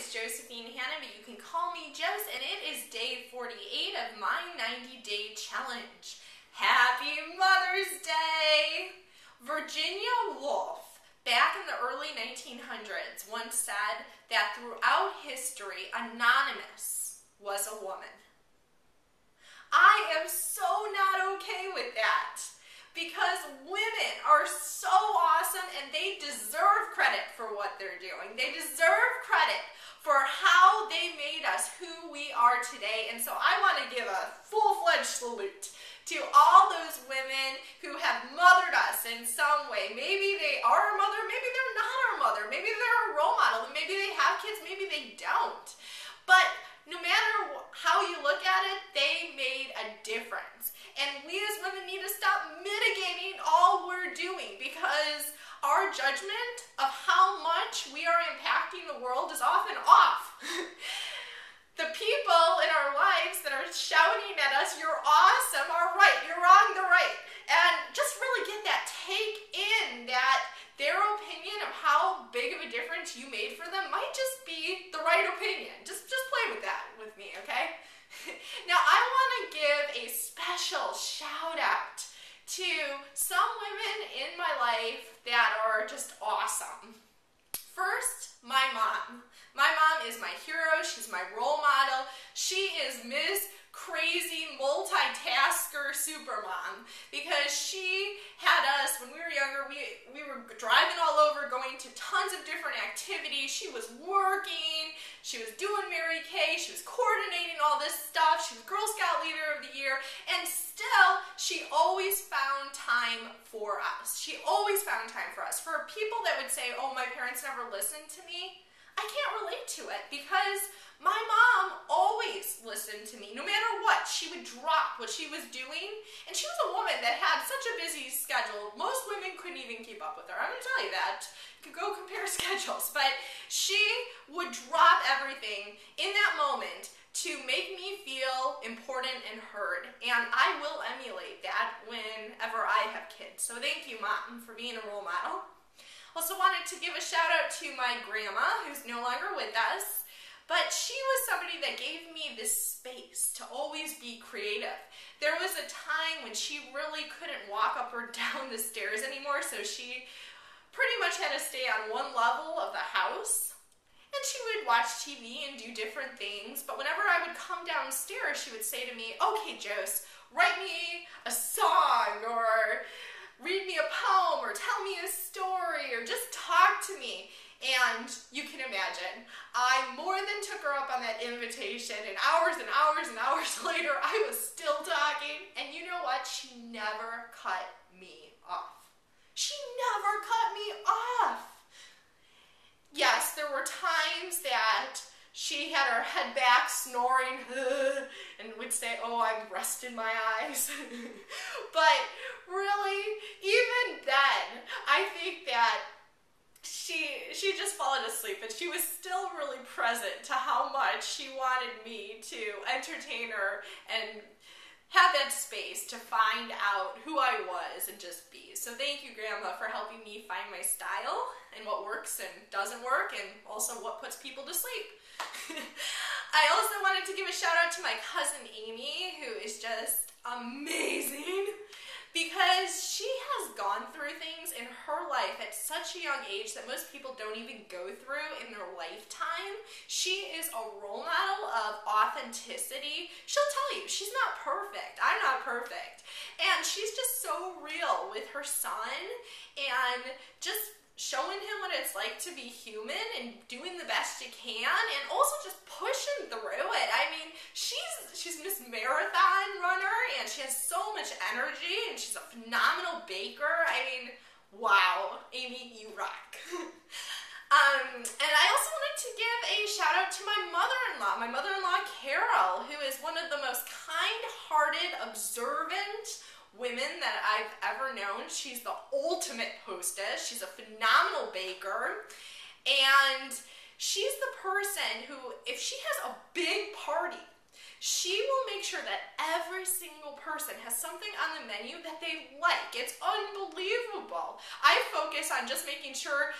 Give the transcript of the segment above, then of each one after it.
is Josephine Hanna, but you can call me Jose, and it is day 48 of my 90-day challenge. Happy Mother's Day! Virginia Woolf, back in the early 1900s, once said that throughout history, anonymous was a woman. I am so not okay with that, because women are so awesome and they deserve credit for what they're doing. They deserve credit for how they made us who we are today. And so I want to give a full-fledged salute to all those women who have mothered us in some way. Maybe they are our mother, maybe they're not our mother, maybe they're a role model, and maybe they have kids, maybe they don't. But no matter how you look at it, they made a difference. And we as women need to stop mitigating all we're doing, because our judgment of how much we are impacting the world is often off. The people in our lives that are shouting at us, "You're awesome," are right. "You're wrong," they're right. And just really get that, take in that their opinion of how big of a difference you made for them might just be the right opinion. Just play with that with me, okay? Now, I want to give a special shout out to some women in my life that are just awesome. First, my mom. My mom is my hero. She's my role model. She is Miss Crazy Multitasker Supermom, because she had us, when we were younger, we were driving all over, going to tons of different activities. She was working, she was doing Mary Kay, she was coordinating all this stuff, she was Girl Scout Leader of the Year, and still, she always found time for us. She always found time for us. For people that would say, "Oh, my parents never listened to me," I can't relate to it, because my mom always listened to me. No matter what, she would drop what she was doing. And she was a woman that had such a busy schedule. Most women couldn't even keep up with her. I'm going to tell you that. You could go compare schedules. But she would drop everything in that moment to make me feel important and heard. And I will emulate that whenever I have kids. So thank you, Mom, for being a role model. Also wanted to give a shout out to my grandma, who's no longer with us, but she was somebody that gave me this space to always be creative. There was a time when she really couldn't walk up or down the stairs anymore, so she pretty much had to stay on one level of the house. And she would watch TV and do different things, but whenever I would come downstairs, she would say to me, "Okay, Jose, write me a song, or read me a poem, or tell me a story, or just talk to me." And you can imagine, I more than took her up on that invitation, and hours and hours and hours later, I was still talking. And you know what? She never cut me off. She never cut me off. Yes, there were times that she had her head back, snoring, and would say, "Oh, I'm resting my eyes." But really, even then, I think that she just fallen asleep, and she was still really present to how much she wanted me to entertain her and have that space to find out who I was and just be. So thank you, Grandma, for helping me find my style and what works and doesn't work, and also what puts people to sleep. I also wanted to give a shout out to my cousin Amy, who is just amazing, because she has gone through things in her life at such a young age that most people don't even go through in their lifetime. She is a role model of authenticity. She'll tell you, she's not perfect. I'm not perfect. And she's just so real with her son, and just showing him what it's like to be human and doing the best you can, and also just pushing through it. I mean, she's Miss Marathon runner, and she has so much energy, and she's a phenomenal baker. I mean, wow, Amy, you rock. And I also wanted to give a shout out to my mother-in-law, Carol, who is one of the most kind-hearted, observant women that I've ever known. She's the ultimate hostess. She's a phenomenal baker, and she's the person who, if she has a big party, she will make sure that every single person has something on the menu that they like. It's unbelievable. I focus on just making sure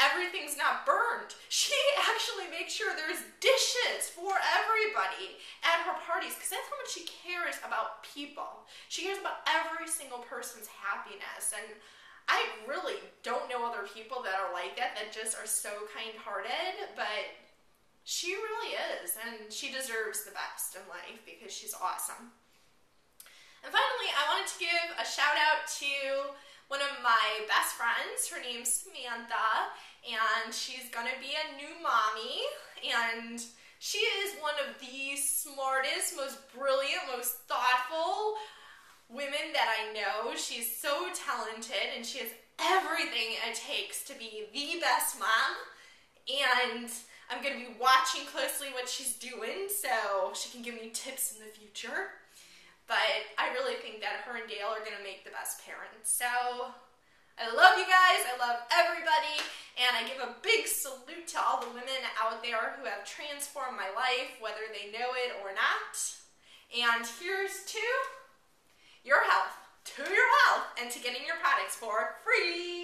everything's not burned. She actually makes sure there's dishes for everybody at her parties because that's how much she cares about people. She cares about every single person's happiness, and I really don't know other people that are like that just are so kind-hearted, but she really is, and she deserves the best in life because she's awesome. And finally, I wanted to give a shout out to one of my best friends. Her name's Samantha, and she's gonna be a new mommy, and she is one of the smartest, most brilliant, most thoughtful women that I know. She's so talented, and she has everything it takes to be the best mom, and I'm going to be watching closely what she's doing so she can give me tips in the future. But I really think that her and Dale are going to make the best parents. So I love you guys. I love everybody. And I give a big salute to all the women out there who have transformed my life, whether they know it or not. And here's to your health, to your wealth, and to getting your products for free.